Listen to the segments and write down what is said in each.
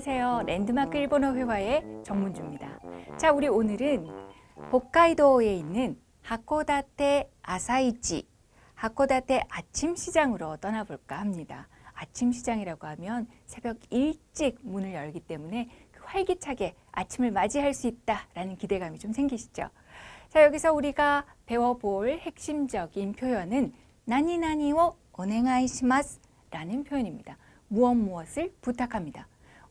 안녕하세요. 랜드마크 일본어 회화의 정문주입니다. 자, 우리 오늘은 홋카이도에 있는 하코다테 아사이치, 하코다테 아침 시장으로 떠나볼까 합니다. 아침 시장이라고 하면 새벽 일찍 문을 열기 때문에 그 활기차게 아침을 맞이할 수 있다라는 기대감이 좀 생기시죠? 자, 여기서 우리가 배워볼 핵심적인 표현은 나니나니오 오네가이시마스 라는 표현입니다. 무엇을 부탁합니다.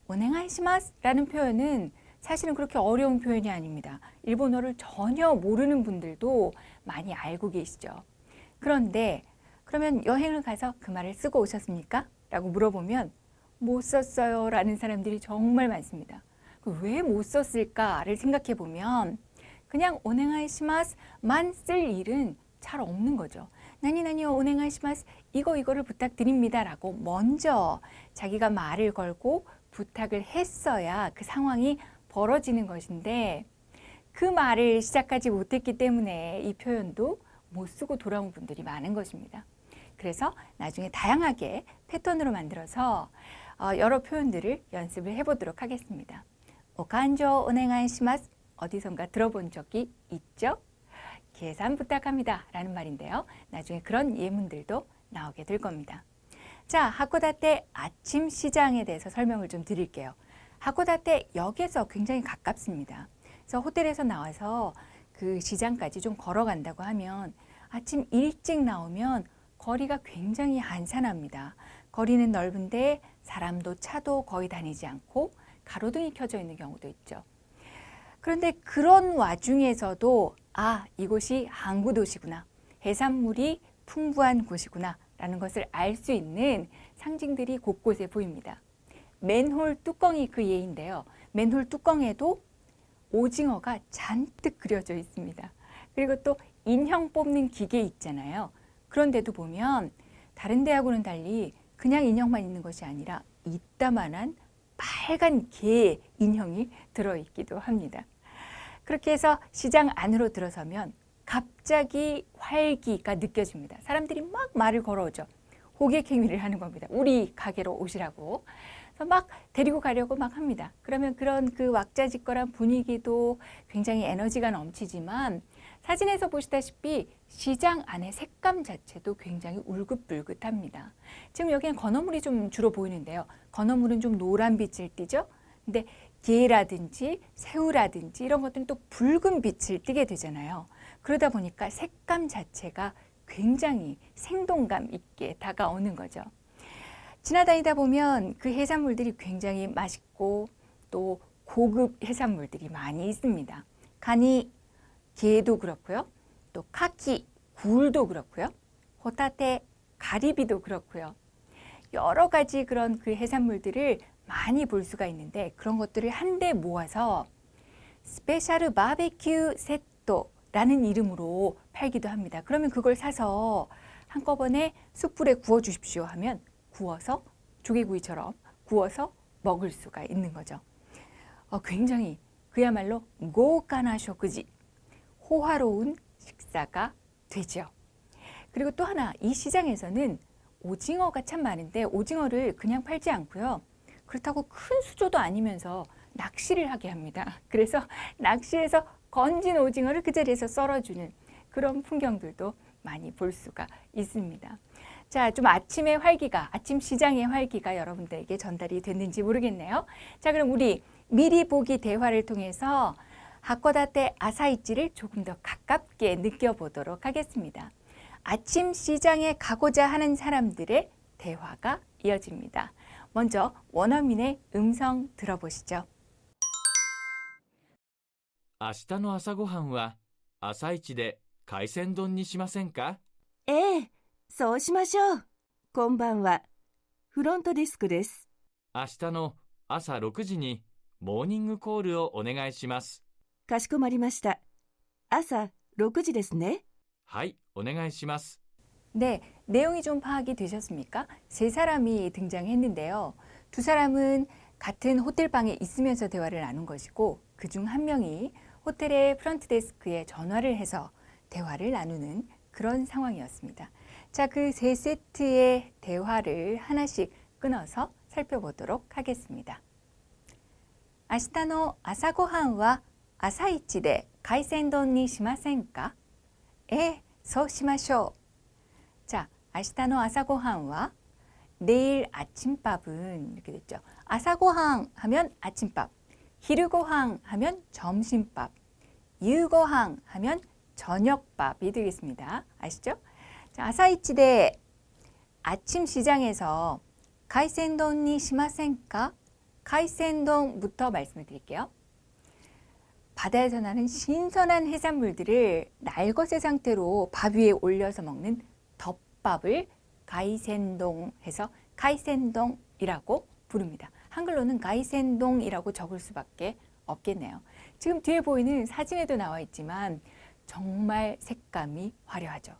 오네가이시마스 라는 표현은 사실은 그렇게 어려운 표현이 아닙니다. 일본어를 전혀 모르는 분들도 많이 알고 계시죠. 그런데 그러면 여행을 가서 그 말을 쓰고 오셨습니까? 라고 물어보면 못 썼어요 라는 사람들이 정말 많습니다. 왜 못 썼을까를 생각해 보면 그냥 오네가이시마스만 쓸 일은 잘 없는 거죠. 나니나니요 오네가이시마스 이거를 부탁드립니다 라고 먼저 자기가 말을 걸고 부탁을 했어야 그 상황이 벌어지는 것인데 그 말을 시작하지 못했기 때문에 이 표현도 못 쓰고 돌아온 분들이 많은 것입니다. 그래서 나중에 다양하게 패턴으로 만들어서 여러 표현들을 연습을 해보도록 하겠습니다. 오칸조 오네가이시마스 어디선가 들어본 적이 있죠? 계산 부탁합니다 라는 말인데요. 나중에 그런 예문들도 나오게 될 겁니다. 자, 하코다테 아침 시장에 대해서 설명을 좀 드릴게요. 하코다테 역에서 굉장히 가깝습니다. 그래서 호텔에서 나와서 그 시장까지 좀 걸어간다고 하면 아침 일찍 나오면 거리가 굉장히 한산합니다. 거리는 넓은데 사람도 차도 거의 다니지 않고 가로등이 켜져 있는 경우도 있죠. 그런데 그런 와중에서도 이곳이 항구 도시구나, 해산물이 풍부한 곳이구나 라는 것을 알 수 있는 상징들이 곳곳에 보입니다. 맨홀 뚜껑이 그 예인데요. 맨홀 뚜껑에도 오징어가 잔뜩 그려져 있습니다. 그리고 또 인형 뽑는 기계 있잖아요. 그런데도 보면 다른 데하고는 달리 그냥 인형만 있는 것이 아니라 이따만한 빨간 개 인형이 들어있기도 합니다. 그렇게 해서 시장 안으로 들어서면 갑자기 활기가 느껴집니다. 사람들이 막 말을 걸어오죠. 호객 행위를 하는 겁니다. 우리 가게로 오시라고. 그래서 막 데리고 가려고 막 합니다. 그러면 그런 그 왁자지껄한 분위기도 굉장히 에너지가 넘치지만 사진에서 보시다시피 시장 안의 색감 자체도 굉장히 울긋불긋합니다. 지금 여기는 건어물이 좀 주로 보이는데요. 건어물은 좀 노란 빛을 띠죠. 근데 게라든지 새우라든지 이런 것들은 또 붉은 빛을 띠게 되잖아요. 그러다 보니까 색감 자체가 굉장히 생동감 있게 다가오는 거죠. 지나다니다 보면 그 해산물들이 굉장히 맛있고 또 고급 해산물들이 많이 있습니다. 가니, 게도 그렇고요. 또 카키, 굴도 그렇고요. 호타테, 가리비도 그렇고요. 여러 가지 그런 그 해산물들을 많이 볼 수가 있는데 그런 것들을 한데 모아서 스페셜 바베큐 세트라는 이름으로 팔기도 합니다. 그러면 그걸 사서 한꺼번에 숯불에 구워 주십시오 하면 구워서 조개구이처럼 구워서 먹을 수가 있는 거죠. 굉장히 그야말로 고가나 쇼쿠지, 호화로운 식사가 되죠. 그리고 또 하나, 이 시장에서는 오징어가 참 많은데 오징어를 그냥 팔지 않고요. 그렇다고 큰 수조도 아니면서 낚시를 하게 합니다. 그래서 낚시해서 건진 오징어를 그 자리에서 썰어주는 그런 풍경들도 많이 볼 수가 있습니다. 자, 좀 아침의 활기가, 아침 시장의 활기가 여러분들에게 전달이 됐는지 모르겠네요. 자, 그럼 우리 미리 보기 대화를 통해서 하코다테 아사이치를 조금 더 가깝게 느껴보도록 하겠습니다. 아침 시장에 가고자 하는 사람들의 대화가 이어집니다. 먼저 원어민의 음성 들어보시죠. 明日の朝ごはんは朝一で海鮮丼にしませんか？ええ、そうしましょう。こんばんは。フロントデスクです。明日の朝6時にモーニングコールをお願いします。かしこまりました。朝6時ですね。はい、お願いします。 네, 내용이 좀 파악이 되셨습니까? 세 사람이 등장했는데요. 두 사람은 같은 호텔방에 있으면서 대화를 나눈 것이고 그중 한 명이 호텔의 프런트 데스크에 전화를 해서 대화를 나누는 그런 상황이었습니다. 자, 그 세 세트의 대화를 하나씩 끊어서 살펴보도록 하겠습니다. 明日の朝ごはんは朝一で海鮮丼にしませんか?そうしましょう. 자, 明日の朝ごはんは내일 아침밥은 이렇게 됐죠. 아사고항 하면 아침밥, 히르고항 하면 점심밥, 유고항 하면 저녁밥이 되겠습니다. 아시죠? 자, 아사이치대 아침 시장에서 카이센돈니 시마센까? 카이센돈부터 말씀을 드릴게요. 바다에서 나는 신선한 해산물들을 날것의 상태로 밥 위에 올려서 먹는 덮밥을 가이센동 해서 카이센동이라고 부릅니다. 한글로는 가이센동이라고 적을 수밖에 없겠네요. 지금 뒤에 보이는 사진에도 나와 있지만 정말 색감이 화려하죠.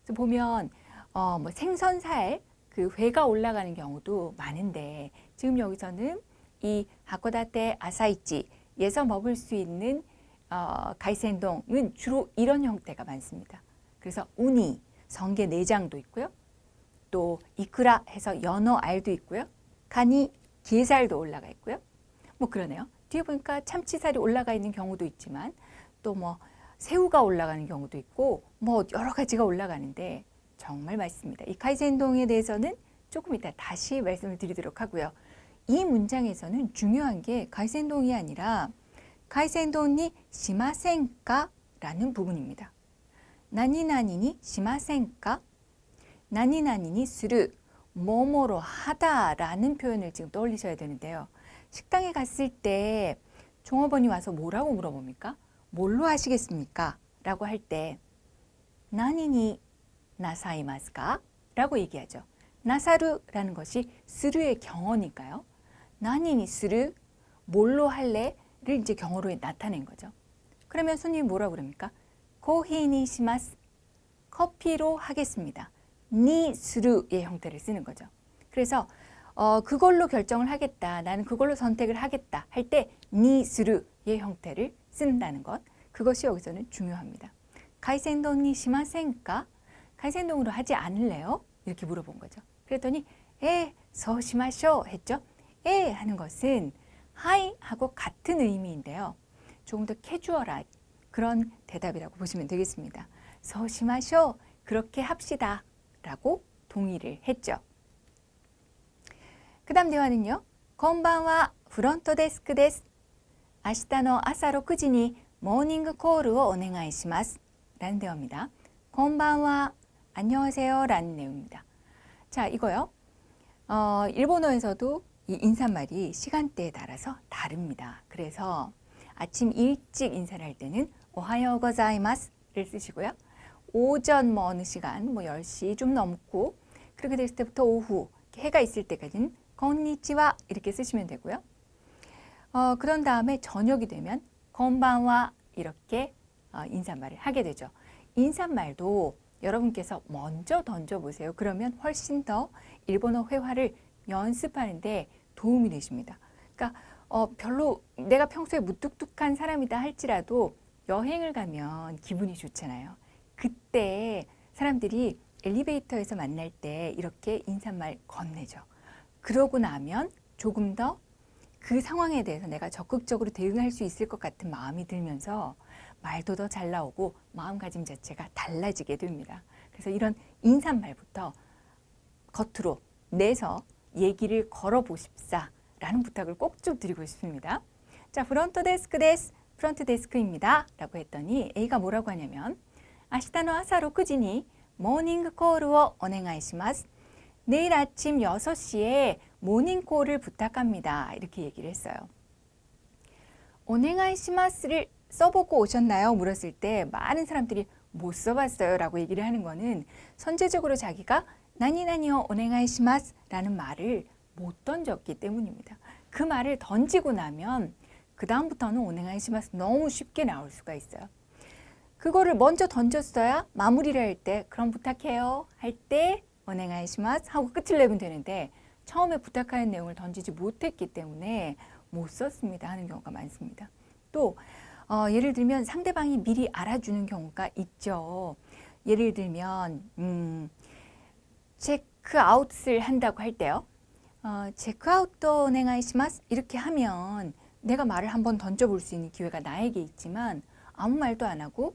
그래서 보면 뭐 생선살 그 회가 올라가는 경우도 많은데 지금 여기서는 이 하코다테 아사이치에서 먹을 수 있는 가이센동은 주로 이런 형태가 많습니다. 그래서 우니, 성게 내장도 있고요. 또 이크라 해서 연어 알도 있고요. 가니 게살도 올라가 있고요. 뭐 그러네요. 뒤에 보니까 참치살이 올라가 있는 경우도 있지만 또 뭐 새우가 올라가는 경우도 있고 뭐 여러 가지가 올라가는데 정말 맛있습니다. 이 카이센동에 대해서는 조금 이따 다시 말씀을 드리도록 하고요. 이 문장에서는 중요한 게 카이센동이 아니라 카이센동이 시마센까? 라는 부분입니다. 나니나니니 시마센까? 나니나니니 스르, 뭐뭐로 하다라는 표현을 지금 떠올리셔야 되는데요. 식당에 갔을 때 종업원이 와서 뭐라고 물어봅니까? 뭘로 하시겠습니까? 라고 할 때 나니니 나사이마스까? 라고 얘기하죠. 나사루라는 것이 스르의 경어니까요. 나니니 스르, 뭘로 할래? 를 이제 경어로 나타낸 거죠. 그러면 손님이 뭐라고 그럽니까? 코히니 시마스, 커피로 하겠습니다. 니 스루의 형태를 쓰는 거죠. 그래서 그걸로 결정을 하겠다, 나는 그걸로 선택을 하겠다 할 때 니 스루의 형태를 쓴다는 것, 그것이 여기서는 중요합니다. 가이센동니 시마센까? 가이센동으로 하지 않을래요? 이렇게 물어본 거죠. 그랬더니 서시마쇼 했죠. 하는 것은 하이 하고 같은 의미인데요. 조금 더 캐주얼한 그런 대답이라고 보시면 되겠습니다. 서시마쇼, 그렇게 합시다 라고 동의를 했죠. 그 다음 대화는요. 건반와 프론트 데스크 데스. 明日の朝6時にモーニングコールをお願いします라는 대화입니다. 건반와 안녕하세요 라는 내용입니다. 자, 이거요. 일본어에서도 이 인사말이 시간대에 따라서 다릅니다. 그래서 아침 일찍 인사를 할 때는 오하요 고자이마스를 쓰시고요. 오전 뭐 어느 시간 뭐 10시 좀 넘고 그렇게 됐을 때부터 오후 해가 있을 때까지는 건니치와 이렇게 쓰시면 되고요. 그런 다음에 저녁이 되면 건반와 이렇게 인사말을 하게 되죠. 인사말도 여러분께서 먼저 던져보세요. 그러면 훨씬 더 일본어 회화를 연습하는데 도움이 되십니다. 그러니까 별로 내가 평소에 무뚝뚝한 사람이다 할지라도 여행을 가면 기분이 좋잖아요. 그때 사람들이 엘리베이터에서 만날 때 이렇게 인사말 건네죠. 그러고 나면 조금 더 그 상황에 대해서 내가 적극적으로 대응할 수 있을 것 같은 마음이 들면서 말도 더 잘 나오고 마음가짐 자체가 달라지게 됩니다. 그래서 이런 인사말부터 겉으로 내서 얘기를 걸어보십사 라는 부탁을 꼭 좀 드리고 싶습니다. 자, 프론트 데스크 데스, 프론트 데스크입니다 라고 했더니 A가 뭐라고 하냐면 明日の朝6時にモーニングコールをお願いします. 내일 아침 6시에 모닝콜을 부탁합니다. 이렇게 얘기를 했어요. 오네가이시마스를 써보고 오셨나요? 물었을 때 많은 사람들이 못 써봤어요 라고 얘기를 하는 거는 선제적으로 자기가 나니나니요 오네가이시마스 라는 말을 못 던졌기 때문입니다. 그 말을 던지고 나면 그 다음부터는 오네가이시마스 너무 쉽게 나올 수가 있어요. 그거를 먼저 던졌어야 마무리를 할 때 그럼 부탁해요 할 때 오네가이시마스 하고 끝을 내면 되는데 처음에 부탁하는 내용을 던지지 못했기 때문에 못 썼습니다 하는 경우가 많습니다. 또 예를 들면 상대방이 미리 알아주는 경우가 있죠. 예를 들면 체크아웃을 한다고 할 때요. 체크아웃도 오네가이시마스 이렇게 하면 내가 말을 한번 던져볼 수 있는 기회가 나에게 있지만 아무 말도 안 하고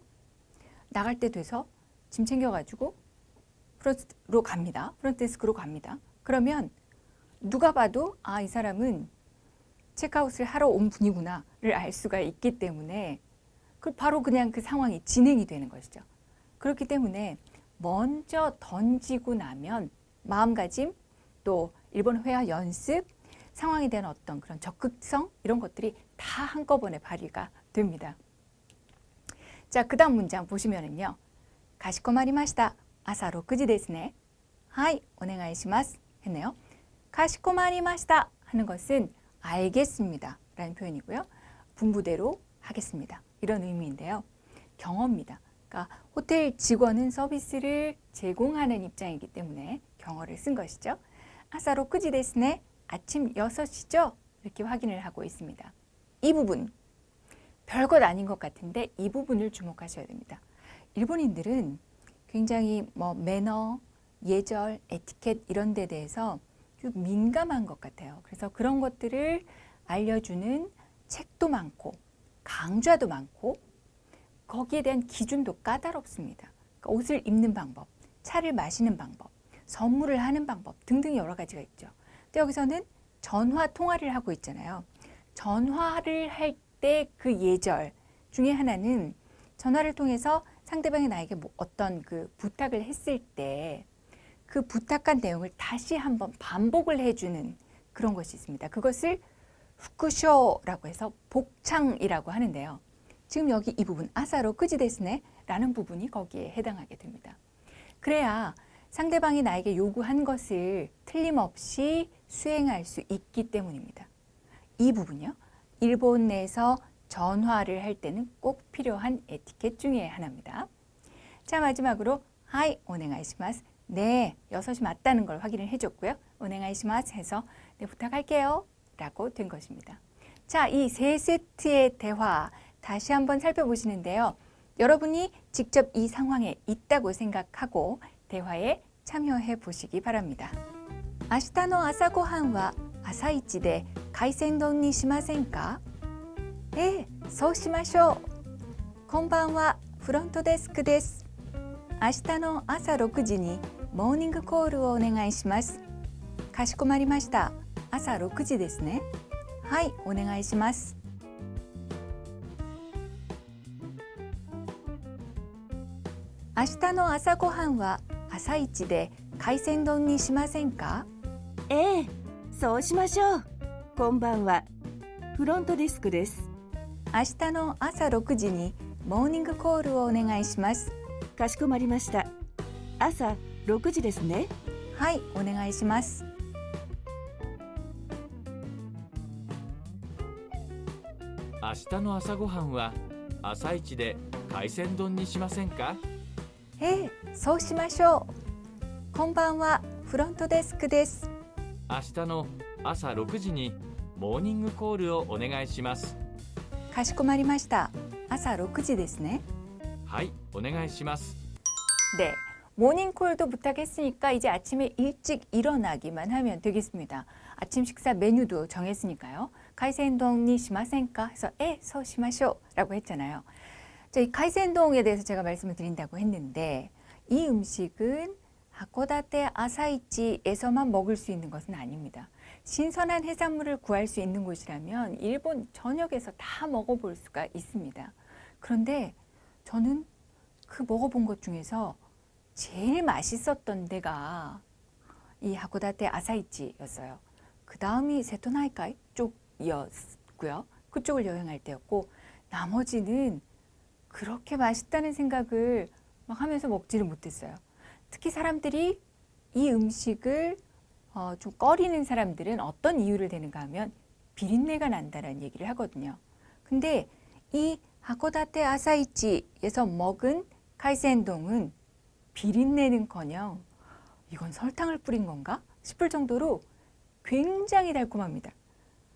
나갈 때 돼서 짐 챙겨가지고 프론트로 갑니다. 프론트 데스크로 갑니다. 그러면 누가 봐도 아, 이 사람은 체크아웃을 하러 온 분이구나를 알 수가 있기 때문에 바로 그냥 그 상황이 진행이 되는 것이죠. 그렇기 때문에 먼저 던지고 나면 마음가짐, 또 일본 회화 연습, 상황에 대한 어떤 그런 적극성 이런 것들이 다 한꺼번에 발휘가 됩니다. 자, 그 다음 문장 보시면은요. 가시코마리마시다. 아사 6시 ですね. 하이, 오네가이시마스 했네요. 가시코마리마시다 하는 것은 알겠습니다 라는 표현이고요. 분부대로 하겠습니다. 이런 의미인데요. 경어입니다. 그러니까 호텔 직원은 서비스를 제공하는 입장이기 때문에 경어를 쓴 것이죠. 아사 6시 ですね. 아침 6시죠? 이렇게 확인을 하고 있습니다. 이 부분, 별것 아닌 것 같은데 이 부분을 주목하셔야 됩니다. 일본인들은 굉장히 매너, 예절, 에티켓 이런 데 대해서 좀 민감한 것 같아요. 그래서 그런 것들을 알려주는 책도 많고 강좌도 많고 거기에 대한 기준도 까다롭습니다. 그러니까 옷을 입는 방법, 차를 마시는 방법, 선물을 하는 방법 등등 여러 가지가 있죠. 근데 여기서는 전화 통화를 하고 있잖아요. 전화를 할 때 그 예절 중에 하나는 전화를 통해서 상대방이 나에게 어떤 그 부탁을 했을 때 그 부탁한 내용을 다시 한번 반복을 해주는 그런 것이 있습니다. 그것을 후쿠쇼라고 해서 복창이라고 하는데요. 지금 여기 이 부분 아사 6시 ですね라는 부분이 거기에 해당하게 됩니다. 그래야 상대방이 나에게 요구한 것을 틀림없이 수행할 수 있기 때문입니다. 이 부분이요. 일본 내에서 전화를 할 때는 꼭 필요한 에티켓 중에 하나입니다. 자, 마지막으로 하이, 오네가이시마스. 네, 6시 맞다는 걸 확인을 해줬고요. 오네가이시마스 해서 네, 부탁할게요 라고 된 것입니다. 자, 이 세 세트의 대화 다시 한번 살펴보시는데요. 여러분이 직접 이 상황에 있다고 생각하고 대화에 참여해 보시기 바랍니다. 明日の朝ごはんは朝一で海鮮丼にしませんか? ええ、そうしましょう。こんばんは、フロントデスクです。明日の朝6時にモーニングコールをお願いします。かしこまりました。朝6時ですね。はい、お願いします。明日の朝ごはんは朝一で海鮮丼にしませんか? ええ、そうしましょう。こんばんは。フロントデスクです。明日の朝6時にモーニングコールをお願いします。かしこまりました。朝6時ですね。はい、お願いします。明日の朝ごはんは朝一で海鮮丼にしませんか？ええ、そうしましょう。こんばんは、フロントデスクです。明日の朝6時にモーニングコールをお願いします。かしこまりました。朝6時ですね。はい、お願いします。 네, 모닝콜도 부탁했으니까 이제 아침에 일찍 일어나기만 하면 되겠습니다. 아침 식사 메뉴도 정했으니까요. 카이센동니 시마센까 해서 소시마쇼 라고 했잖아요. 자, 이 카이센동에 대해서 제가 말씀을 드린다고 했는데 이 음식은 하코다테 아사이치에서만 먹을 수 있는 것은 아닙니다. 신선한 해산물을 구할 수 있는 곳이라면 일본 전역에서 다 먹어볼 수가 있습니다. 그런데 저는 그 먹어본 것 중에서 제일 맛있었던 데가 이 하코다테 아사이치였어요. 그 다음이 세토나이카이 쪽이었고요. 그쪽을 여행할 때였고 나머지는 그렇게 맛있다는 생각을 막 하면서 먹지를 못했어요. 특히 사람들이 이 음식을 좀 꺼리는 사람들은 어떤 이유를 대는가 하면 비린내가 난다는 얘기를 하거든요. 근데 이 하코다테 아사이치에서 먹은 카이센동은 비린내는커녕 이건 설탕을 뿌린 건가 싶을 정도로 굉장히 달콤합니다.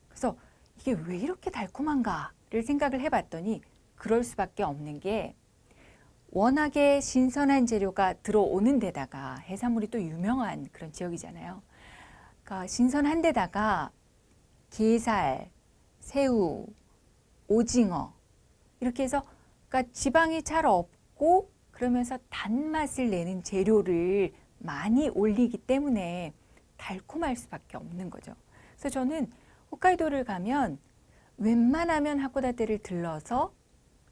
그래서 이게 왜 이렇게 달콤한가를 생각을 해봤더니 그럴 수밖에 없는 게 워낙에 신선한 재료가 들어오는 데다가 해산물이 또 유명한 그런 지역이잖아요. 그러니까 신선한 데다가 게살, 새우, 오징어 이렇게 해서 그러니까 지방이 잘 없고 그러면서 단맛을 내는 재료를 많이 올리기 때문에 달콤할 수밖에 없는 거죠. 그래서 저는 홋카이도를 가면 웬만하면 하코다테를 들러서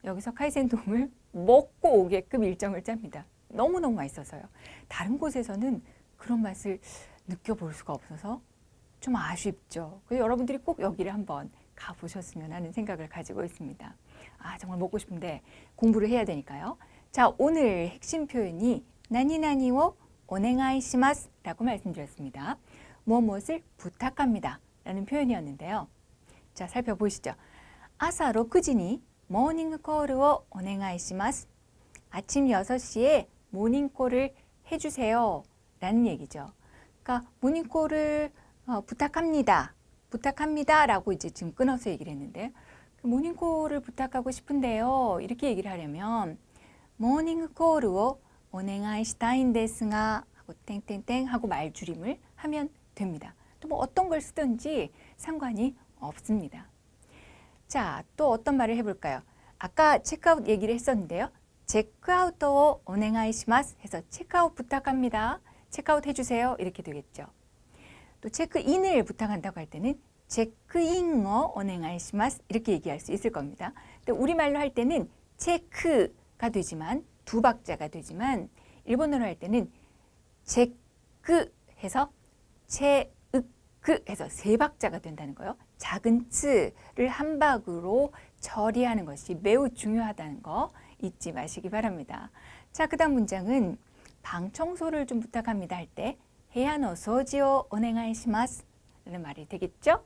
여기서 카이센동을 먹고 오게끔 일정을 짭니다. 너무너무 맛있어서요. 다른 곳에서는 그런 맛을 느껴볼 수가 없어서 좀 아쉽죠. 그래서 여러분들이 꼭 여기를 한번 가보셨으면 하는 생각을 가지고 있습니다. 아, 정말 먹고 싶은데 공부를 해야 되니까요. 자, 오늘 핵심 표현이 나니나니오 오네가이시마스 라고 말씀드렸습니다. 무엇을 부탁합니다 라는 표현이었는데요. 자, 살펴보시죠. 아사 6시に 모닝콜을 오네가이시마스. 아침 6시에 모닝콜을 해주세요 라는 얘기죠. 그러니까 모닝콜을 부탁합니다. 부탁합니다 라고 이제 지금 끊어서 얘기를 했는데 모닝콜을 부탁하고 싶은데요. 이렇게 얘기를 하려면 모닝콜을 오네가이시타인 데스가 하고 땡땡땡 하고 말줄임을 하면 됩니다. 또 뭐 어떤 걸 쓰든지 상관이 없습니다. 자, 또 어떤 말을 해볼까요? 아까 체크아웃 얘기를 했었는데요. 체크아웃을 오네가이시마스 해서 체크아웃 부탁합니다. 체크아웃 해주세요. 이렇게 되겠죠. 또 체크인을 부탁한다고 할 때는 체크인을 오네가이시마스 이렇게 얘기할 수 있을 겁니다. 근데 우리말로 할 때는 체크가 되지만 두 박자가 되지만 일본어로 할 때는 체크 해서 체으크 해서 세 박자가 된다는 거예요. 작은 츠를 한 박으로 처리하는 것이 매우 중요하다는 거 잊지 마시기 바랍니다. 자, 그 다음 문장은 방 청소를 좀 부탁합니다 할 때 헤야노 소지오 오네가이시마스 라는 말이 되겠죠.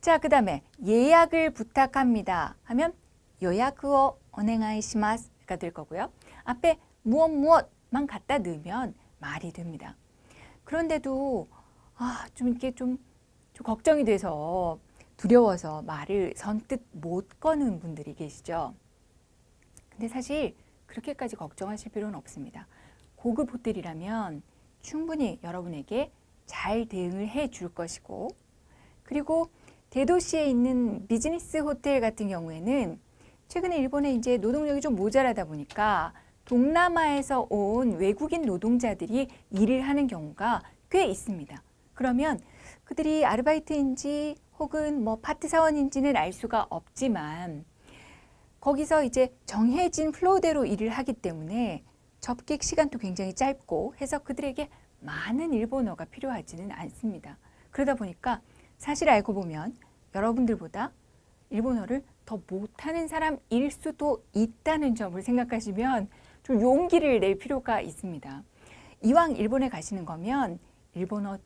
자, 그 다음에 예약을 부탁합니다 하면 요약을 오네가이시마스가 될 거고요. 앞에 무엇만 갖다 넣으면 말이 됩니다. 그런데도 좀 이렇게 좀 걱정이 돼서 두려워서 말을 선뜻 못 거는 분들이 계시죠. 근데 사실 그렇게까지 걱정하실 필요는 없습니다. 고급 호텔이라면 충분히 여러분에게 잘 대응을 해 줄 것이고 그리고 대도시에 있는 비즈니스 호텔 같은 경우에는 최근에 일본에 이제 노동력이 좀 모자라다 보니까 동남아에서 온 외국인 노동자들이 일을 하는 경우가 꽤 있습니다. 그러면 그들이 아르바이트인지 혹은 뭐 파트 사원인지는 알 수가 없지만 거기서 이제 정해진 플로우대로 일을 하기 때문에 접객 시간도 굉장히 짧고 해서 그들에게 많은 일본어가 필요하지는 않습니다. 그러다 보니까 사실 알고 보면 여러분들보다 일본어를 더 못하는 사람일 수도 있다는 점을 생각하시면 좀 용기를 낼 필요가 있습니다. 이왕 일본에 가시는 거면 일본어로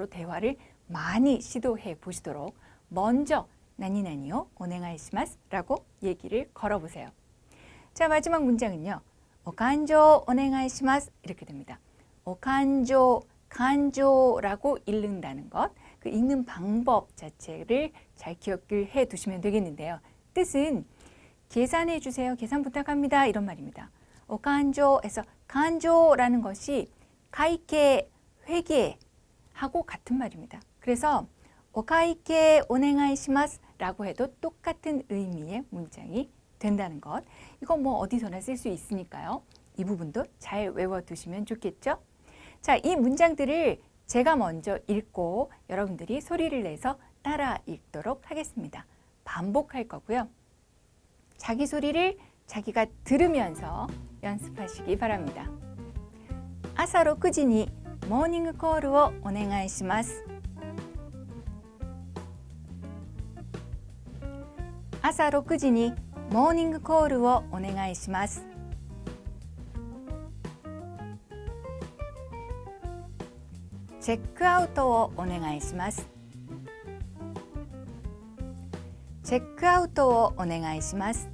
대화를 많이 시도해 보시도록 먼저 나니나니요 오네가이시마스 라고 얘기를 걸어보세요. 자, 마지막 문장은요. 오칸조 오네가이시마스 이렇게 됩니다. 오칸조, 간조라고 읽는다는 것, 그 읽는 방법 자체를 잘 기억을 해 두시면 되겠는데요. 뜻은 계산해 주세요. 계산 부탁합니다. 이런 말입니다. 오칸조에서 간조라는 것이 가이케, 회계하고 같은 말입니다. 그래서 오카이케 오네가이시마스 라고 해도 똑같은 의미의 문장이 된다는 것. 이거 뭐 어디서나 쓸 수 있으니까요. 이 부분도 잘 외워두시면 좋겠죠? 자, 이 문장들을 제가 먼저 읽고 여러분들이 소리를 내서 따라 읽도록 하겠습니다. 반복할 거고요. 자기 소리를 자기가 들으면서 연습하시기 바랍니다. 아사 6時に モーニングコールをお願いします。朝6時にモーニングコールをお願いします。チェックアウトをお願いします。チェックアウトをお願いします。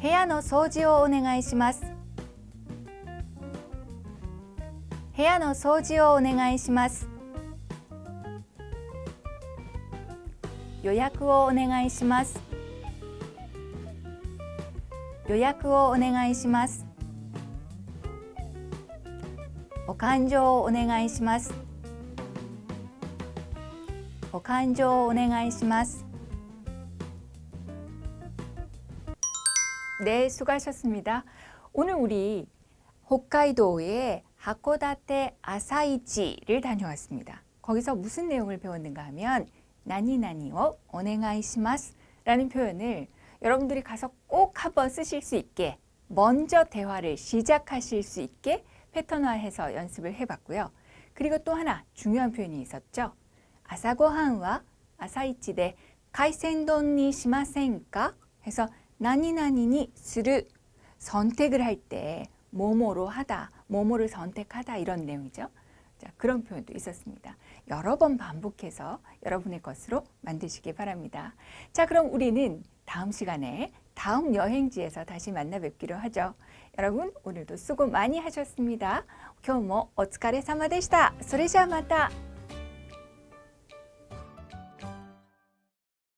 部屋の掃除をお願いします。部屋の掃除をお願いします。予約をお願いします。予約をお願いします。お勘定をお願いします。ご勘定お願いします. 네, 수고하셨습니다. 오늘 우리 홋카이도의 하코다테 아사이치를 다녀왔습니다. 거기서 무슨 내용을 배웠는가 하면 나니나니오 오네가이시마스 라는 표현을 여러분들이 가서 꼭 한번 쓰실 수 있게 먼저 대화를 시작하실 수 있게 패턴화해서 연습을 해봤고요. 그리고 또 하나 중요한 표현이 있었죠. 아사고한와 아사이치데 카이센돈니 시마센까? 해서 나니나니니 스루 선택을 할 때 뭐뭐로 하다, 뭐뭐를 선택하다 이런 내용이죠. 자, 그런 표현도 있었습니다. 여러 번 반복해서 여러분의 것으로 만드시기 바랍니다. 자, 그럼 우리는 다음 시간에 다음 여행지에서 다시 만나 뵙기로 하죠. 여러분 오늘도 수고 많이 하셨습니다. 今日もお疲れ様でした。それじゃあまた。